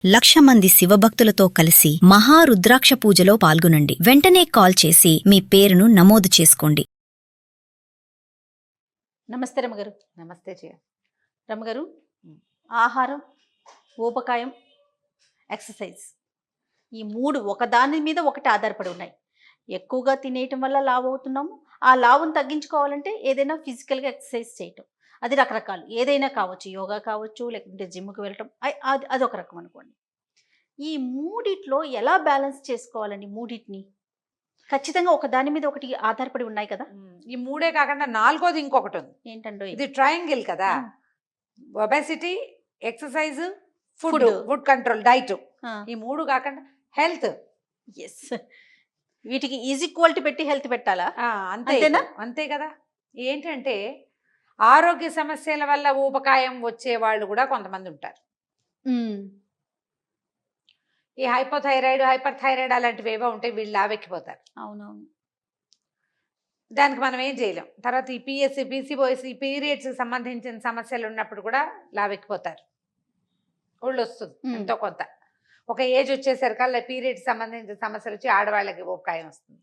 1,00,000 మంది శివభక్తులతో కలిసి మహారుద్రాక్ష పూజలో పాల్గొనండి. వెంటనే కాల్ చేసి మీ పేరును నమోదు చేసుకోండి. నమస్తే రమగారు. నమస్తే జయ. రమగారు, ఆహారం, ఊబకాయం, ఎక్సర్సైజ్, ఈ మూడు ఒకదాని మీద ఒకటి ఆధారపడి ఉన్నాయి. ఎక్కువగా తినేయటం వల్ల లావు అవుతున్నాము. ఆ లావును తగ్గించుకోవాలంటే ఏదైనా ఫిజికల్గా ఎక్సర్సైజ్ చేయటం, అది రకరకాలు ఏదైనా కావచ్చు, యోగా కావచ్చు, లేకుంటే జిమ్కి వెళ్ళటం, అదొక రకం అనుకోండి. ఈ మూడిట్లో ఎలా బ్యాలెన్స్ చేసుకోవాలండి? మూడింటిని ఖచ్చితంగా ఒక దాని మీద ఒకటి ఆధారపడి ఉన్నాయి కదా. ఈ మూడే కాకుండా నాలుగోది ఇంకొకటి ఉంది. ఏంటంటే ఇది ట్రయాంగిల్ కదా. Obesity, exercise, food control, diet. ఈ మూడు కాకుండా హెల్త్. ఎస్, వీటికి ఈక్వాలిటీ పెట్టి హెల్త్ పెట్టాలా? అంతేనా? అంతే కదా. ఏంటంటే ఆరోగ్య సమస్యల వల్ల ఊబకాయం వచ్చే వాళ్ళు కూడా కొంతమంది ఉంటారు. ఈ హైపోథైరాయిడ్, హైపర్ థైరాయిడ్ అలాంటివి ఏవో ఉంటాయి, వీళ్ళు లావెక్కిపోతారు. అవునవును. దానికి మనం ఏం చేయలేం. తర్వాత ఈ పిఎస్సి, పీసీఓఎస్, ఈ పీరియడ్స్కి సంబంధించిన సమస్యలు ఉన్నప్పుడు కూడా లావెక్కిపోతారు. ఒళ్ళు వస్తుంది ఎంతో కొంత. ఒక ఏజ్ వచ్చేసరికల్లా పీరియడ్స్ సంబంధించిన సమస్యలు వచ్చి ఆడవాళ్ళకి ఊబకాయం వస్తుంది.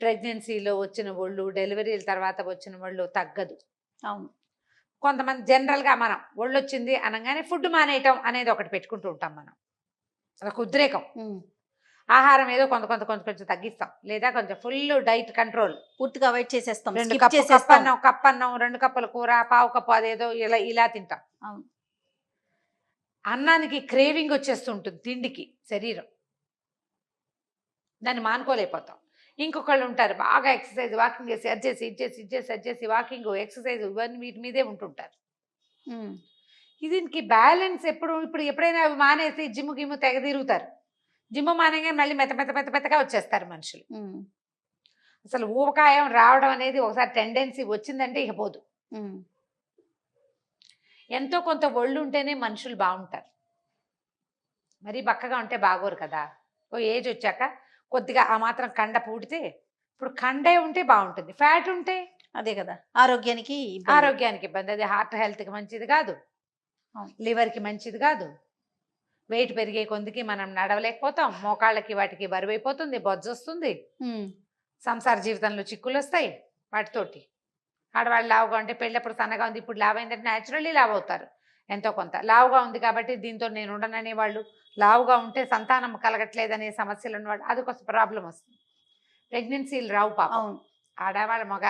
ప్రెగ్నెన్సీలో వచ్చిన ఒళ్ళు, డెలివరీల తర్వాత వచ్చిన ఒళ్ళు తగ్గదు. అవును. కొంతమంది జనరల్గా మనం ఒళ్ళు వచ్చింది అనగానే ఫుడ్ మానేయటం అనేది ఒకటి పెట్టుకుంటూ ఉంటాం. మనం అదొక ఉద్రేకం. ఆహారం ఏదో కొంచెం తగ్గిస్తాం, లేదా కొంచెం ఫుల్ డైట్ కంట్రోల్, పూర్తిగా అవాయిడ్ చేసేస్తాం. కప్పు అన్నం, 2 కప్పుల కూర, పావు కప్పు అదేదో ఇలా తింటాం. అవును. అన్నానికి క్రేవింగ్ వచ్చేస్తుంటుంది, తిండికి శరీరం, దాన్ని మానుకోలేకపోతాం. ఇంకొకళ్ళు ఉంటారు బాగా ఎక్సర్సైజ్, వాకింగ్ చేసి అది చేసి వాకింగ్, ఎక్సర్సైజ్, ఇవన్నీ వీటి మీదే ఉంటుంటారు. దీనికి బ్యాలెన్స్ ఎప్పుడైనా అవి మానేసి జిమ్ గిమ్ము తెగ తిరుగుతారు. జిమ్ మానేగా మళ్ళీ మెత్తగా వచ్చేస్తారు మనుషులు. అసలు ఊబకాయం రావడం అనేది ఒకసారి టెండెన్సీ వచ్చిందంటే ఇక పోదు. ఎంతో కొంత ఒళ్ళు ఉంటేనే మనుషులు బాగుంటారు. మరీ బక్కగా ఉంటే బాగోరు కదా. ఓ ఏజ్ వచ్చాక కొద్దిగా ఆ మాత్రం కండ పూడితే, ఇప్పుడు కండే ఉంటే బాగుంటుంది, ఫ్యాట్ ఉంటే అదే కదా ఆరోగ్యానికి ఇబ్బంది. అది హార్ట్ హెల్త్కి మంచిది కాదు, లివర్కి మంచిది కాదు. వెయిట్ పెరిగే కొందికి మనం నడవలేకపోతాం, మోకాళ్ళకి వాటికి బరువైపోతుంది, బొజ్జు వస్తుంది, సంసార జీవితంలో చిక్కులు వస్తాయి వాటితోటి. ఆడవాళ్ళు లావుగా ఉంటే పెళ్ళప్పుడు సన్నగా ఉంది, ఇప్పుడు లావు అయిందంటే న్యాచురల్లీ లావు అవుతారు. ఎంతో కొంత లావుగా ఉంది కాబట్టి దీంతో నేను ఉండననే వాళ్ళు, లావుగా ఉంటే సంతానం కలగట్లేదనే సమస్యలు ఉన్నవాళ్ళు, అది కొంచెం ప్రాబ్లం వస్తుంది. ప్రెగ్నెన్సీలు రావు పాపం. ఆడవాళ్ళ మగ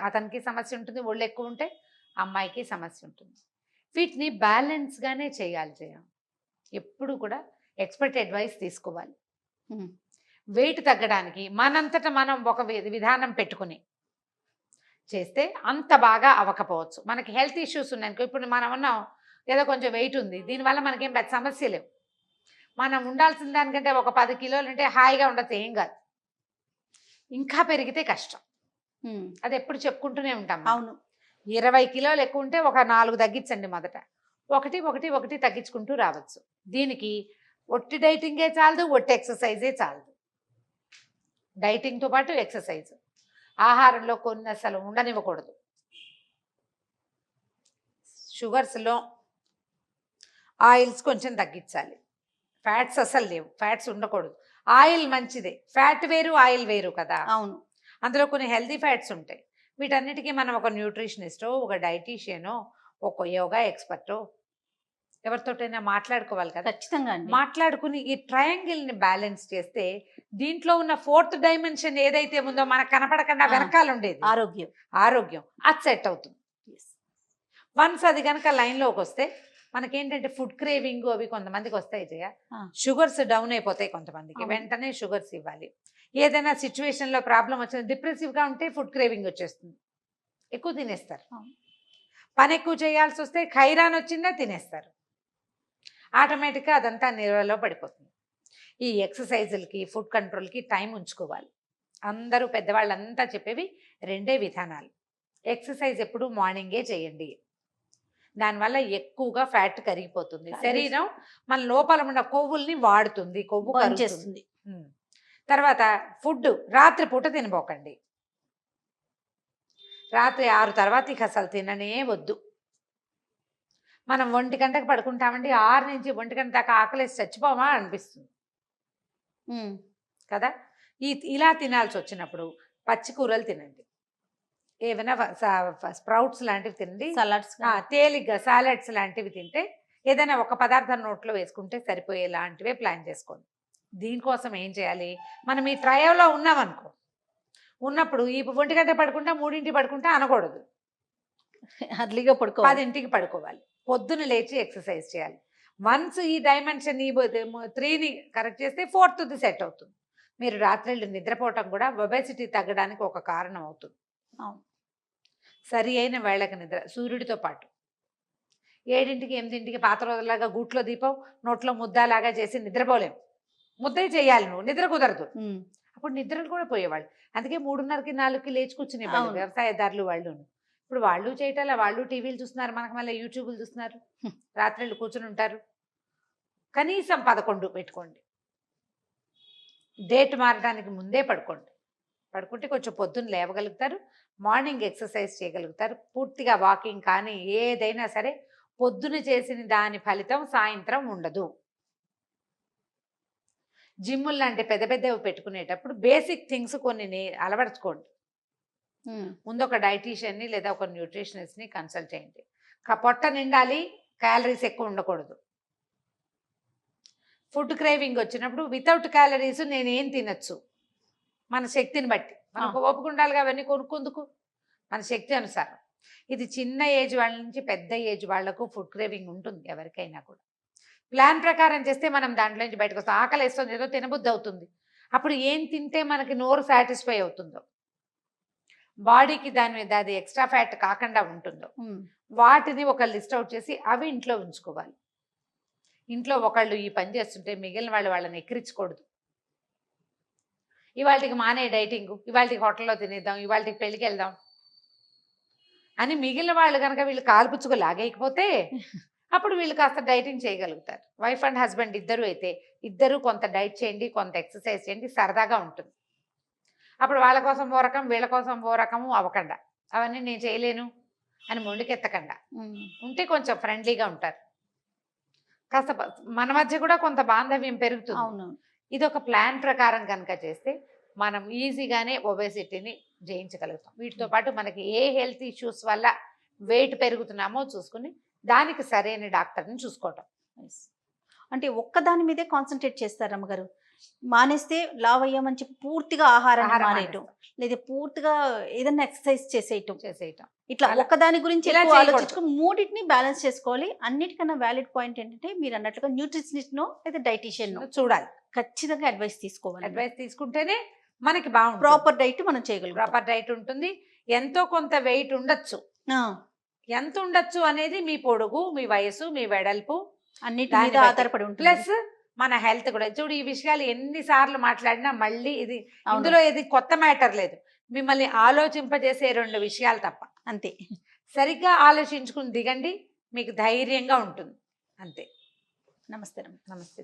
అతనికి సమస్య ఉంటుంది, ఒళ్ళు ఎక్కువ ఉంటే అమ్మాయికి సమస్య ఉంటుంది. వీటిని బ్యాలెన్స్గానే చేయాలి. ఎప్పుడు కూడా ఎక్స్పర్ట్ అడ్వైస్ తీసుకోవాలి. వెయిట్ తగ్గడానికి మనంతటా మనం ఒక విధానం పెట్టుకుని చేస్తే అంత బాగా అవ్వకపోవచ్చు. మనకి హెల్త్ ఇష్యూస్ ఉన్నాయనుకో, ఇప్పుడు మనం ఉన్నాం ఏదో కొంచెం వెయిట్ ఉంది, దీనివల్ల మనకేం పెద్ద సమస్య లేవు. మనం ఉండాల్సిన దానికంటే ఒక 10 కిలోలు అంటే హాయిగా ఉండదు, ఏం కాదు. ఇంకా పెరిగితే కష్టం. అది ఎప్పుడు చెప్పుకుంటూనే ఉంటాం. అవును. 20 కిలోలు ఎక్కువ ఉంటే ఒక 4 తగ్గించండి. మొదట ఒకటి తగ్గించుకుంటూ రావచ్చు. దీనికి ఒట్టి డైటింగే చాలదు, ఒట్టి ఎక్సర్సైజే చాలదు. డైటింగ్తో పాటు ఎక్సర్సైజ్, ఆహారంలో కొన్ని అసలు ఉండనివ్వకూడదు. షుగర్స్లో ఆయిల్స్ కొంచెం తగ్గించాలి. ఫ్యాట్స్ అసలు లేవు, ఫ్యాట్స్ ఉండకూడదు. ఆయిల్ మంచిదే, ఫ్యాట్ వేరు ఆయిల్ వేరు కదా. అవును. అందులో కొన్ని హెల్తీ ఫ్యాట్స్ ఉంటాయి. వీటన్నిటికీ మనం ఒక న్యూట్రిషనిస్టో, ఒక డైటీషియనో, ఒక యోగా ఎక్స్పర్టో ఎవరితోటైనా మాట్లాడుకోవాలి కదా. ఖచ్చితంగా మాట్లాడుకుని ఈ ట్రయాంగిల్ని బ్యాలెన్స్ చేస్తే దీంట్లో ఉన్న 4th డైమెన్షన్ ఏదైతే ఉందో మనకు కనపడకుండా వెనకాల ఉండేది ఆరోగ్యం అది సెట్ అవుతుంది. వన్స్ అది కనుక లైన్లోకి వస్తే మనకేంటంటే ఫుడ్ క్రేవింగ్ అవి కొంతమందికి వస్తాయి జయ. షుగర్స్ డౌన్ అయిపోతాయి కొంతమందికి, వెంటనే షుగర్స్ ఇవ్వాలి. ఏదైనా సిచ్యువేషన్లో ప్రాబ్లం వచ్చింది, డిప్రెసివ్గా ఉంటే ఫుడ్ క్రేవింగ్ వచ్చేస్తుంది, ఎక్కువ తినేస్తారు. పని ఎక్కువ చేయాల్సి వస్తే ఖైరాన్ వచ్చిందా తినేస్తారు, ఆటోమేటిక్గా అదంతా నిల్వలో పడిపోతుంది. ఈ ఎక్సర్సైజులకి, ఫుడ్ కంట్రోల్కి టైం ఉంచుకోవాలి. అందరూ పెద్దవాళ్ళంతా చెప్పేవి 2 విధానాలు. ఎక్సర్సైజ్ ఎప్పుడు మార్నింగే చేయండి, దానివల్ల ఎక్కువగా ఫ్యాట్ కరిగిపోతుంది, శరీరం మన లోపల ఉన్న కొవ్వుల్ని వాడుతుంది, కొవ్వు కరుగుతుంది. తర్వాత ఫుడ్ రాత్రిపూట తినబోకండి. రాత్రి 6 తర్వాత ఇక అసలు తిననే వద్దు. మనం 1 గంటకు పడుకుంటామండి, 6 నుంచి 1 గంట దాకా ఆకలేసి చచ్చిపోమా అనిపిస్తుంది కదా. ఇలా తినాల్సి వచ్చినప్పుడు పచ్చి కూరలు తినండి, ఏమైనా స్ప్రౌట్స్ లాంటివి తినండి, సలాడ్స్ తేలిగ్గా సాలడ్స్ లాంటివి తింటే ఏదైనా ఒక పదార్థం నోట్లో వేసుకుంటే సరిపోయేలాంటివే ప్లాన్ చేసుకోండి. దీనికోసం ఏం చేయాలి, మనం ఈ ట్రయోలో ఉన్నామనుకో, ఉన్నప్పుడు ఈ 1 గంట పడుకుంటా 3ంటికి పడుకుంటా అనకూడదు, అర్లీగా పడుకో, 10ంటికి పడుకోవాలి. పొద్దున లేచి ఎక్సర్సైజ్ చేయాలి. వన్స్ ఈ డైమెన్షన్ ఈ 3ని కరెక్ట్ చేస్తే 4th సెట్ అవుతుంది. మీరు రాత్రిళ్ళు నిద్రపోవటం కూడా ఒబెసిటీ తగ్గడానికి ఒక కారణం అవుతుంది. సరి అయిన వేళకి నిద్ర, సూర్యుడితో పాటు 7ంటికి 8ంటికి పాత రోజులాగా గూట్లో దీపం నోట్లో ముద్దలాగా చేసి నిద్రపోలేము. ముద్దే చేయాలి, నువ్వు నిద్ర కుదరదు. అప్పుడు నిద్రలు కూడా పోయేవాళ్ళు. అందుకే 3:30కి 4కి లేచి కూర్చునేవాళ్ళు వ్యవసాయదారులు వాళ్ళు. ఇప్పుడు వాళ్ళు చేయటాల, వాళ్ళు టీవీలు చూస్తున్నారు, మనకు మళ్ళీ యూట్యూబ్లు చూస్తున్నారు, రాత్రిళ్ళు కూర్చుని ఉంటారు. కనీసం 11 పెట్టుకోండి. డేట్ మారడానికి ముందే పడుకుంటే కొంచెం పొద్దున్న లేవగలుగుతారు, మార్నింగ్ ఎక్సర్సైజ్ చేయగలుగుతారు. పూర్తిగా వాకింగ్ కానీ ఏదైనా సరే పొద్దున చేసిన దాని ఫలితం సాయంత్రం ఉండదు. జిమ్ములు లాంటి పెద్ద పెద్దవి పెట్టుకునేటప్పుడు బేసిక్ థింగ్స్ కొన్ని అలవర్చుకోండి. ముందు ఒక డైటీషియన్ని లేదా ఒక న్యూట్రిషనిస్ట్ని కన్సల్ట్ చేయండి. పొట్ట నిండాలి, క్యాలరీస్ ఎక్కువ ఉండకూడదు. ఫుడ్ క్రేవింగ్ వచ్చినప్పుడు వితౌట్ క్యాలరీస్ నేనేం తినచ్చు, మన శక్తిని బట్టి. మనకు ఓపిక ఉండాలిగా అవన్నీ కొనుక్కుందుకు, మన శక్తి అనుసారం. ఇది చిన్న ఏజ్ వాళ్ళ నుంచి పెద్ద ఏజ్ వాళ్లకు ఫుడ్ క్రేవింగ్ ఉంటుంది ఎవరికైనా కూడా. ప్లాన్ ప్రకారం చేస్తే మనం దాంట్లో నుంచి బయటకు వస్తాం. ఆకలి వేస్తుంది, ఏదో తినబుద్ధి అవుతుంది, అప్పుడు ఏం తింటే మనకి నోరు సాటిస్ఫై అవుతుందో, బాడీకి దాని మీద అది ఎక్స్ట్రా ఫ్యాట్ కాకుండా ఉంటుందో వాటిని ఒక లిస్ట్ అవుట్ చేసి అవి ఇంట్లో ఉంచుకోవాలి. ఇంట్లో ఒకళ్ళు ఈ పని చేస్తుంటే మిగిలిన వాళ్ళని ఎక్కిరించకూడదు. ఇవాళకి మానే డైటింగ్, ఇవాళకి హోటల్లో తినేద్దాం, ఇవాళకి పెళ్ళికి వెళ్దాం అని మిగిలిన వాళ్ళు కనుక వీళ్ళు కాల్పుచ్చుకు లాగేయకపోతే అప్పుడు వీళ్ళు కాస్త డైటింగ్ చేయగలుగుతారు. వైఫ్ అండ్ హస్బెండ్ ఇద్దరు అయితే ఇద్దరు కొంత డైట్ చేయండి, కొంత ఎక్సర్సైజ్ చేయండి, సరదాగా ఉంటుంది. అప్పుడు వాళ్ళ కోసం ఓ రకం, వీళ్ళ కోసం ఓ రకము అవ్వకుండా, అవన్నీ నేను చేయలేను అని మొండికెత్తకుండా ఉంటే కొంచెం ఫ్రెండ్లీగా ఉంటారు. కాస్త మన మధ్య కూడా కొంత బాంధవ్యం పెరుగుతుంది. ఇది ఒక ప్లాన్ ప్రకారం కనుక చేస్తే మనం ఈజీగానే ఒబేసిటీని జయించగలుగుతాం. వీటితో పాటు మనకి ఏ హెల్త్ ఇష్యూస్ వల్ల వెయిట్ పెరుగుతున్నామో చూసుకుని దానికి సరైన డాక్టర్ని చూసుకోవటం. అంటే ఒక్కదాని మీదే కాన్సన్ట్రేట్ చేస్తారు అమ్మగారు. మానేస్తే లావ్ అయ్యామని చెప్పి పూర్తిగా ఆహారాన్ని మానేయటం, లేదా పూర్తిగా ఏదైనా ఎక్సర్సైజ్ చేసేయటం, ఇట్లా ఒక్కదాని గురించి ఆలోచించుకుని మూడింటిని బ్యాలెన్స్ చేసుకోవాలి. అన్నిటికన్నా వ్యాలిడ్ పాయింట్ ఏంటంటే మీరు అన్నట్లుగా న్యూట్రిషనిస్ట్ నో లేదా డైటీషియన్ చూడాలి, ఖచ్చితంగా అడ్వైస్ తీసుకోవాలి. అడ్వైస్ తీసుకుంటేనే మనకి బాగుంటుంది. ప్రాపర్ డైట్ మనం చేయగలం. ప్రాపర్ డైట్ ఉంటుంది. ఎంతో కొంత వెయిట్ ఉండొచ్చు, ఎంత ఉండొచ్చు అనేది మీ పొడుగు, మీ వయసు, మీ వెడల్పు అన్నిటి మీద ఆధారపడి ఉంటుంది. ప్లస్ మన హెల్త్ కూడా. చూడు, ఈ విషయాలు ఎన్నిసార్లు మాట్లాడినా మళ్ళీ ఇది ఇందులో ఏది కొత్త మ్యాటర్ లేదు. మిమ్మల్ని ఆలోచింపజేసే 2 విషయాలు తప్ప. అంతే. సరిగ్గా ఆలోచించుకుని దిగండి, మీకు ధైర్యంగా ఉంటుంది. అంతే. నమస్తే. నమస్తే.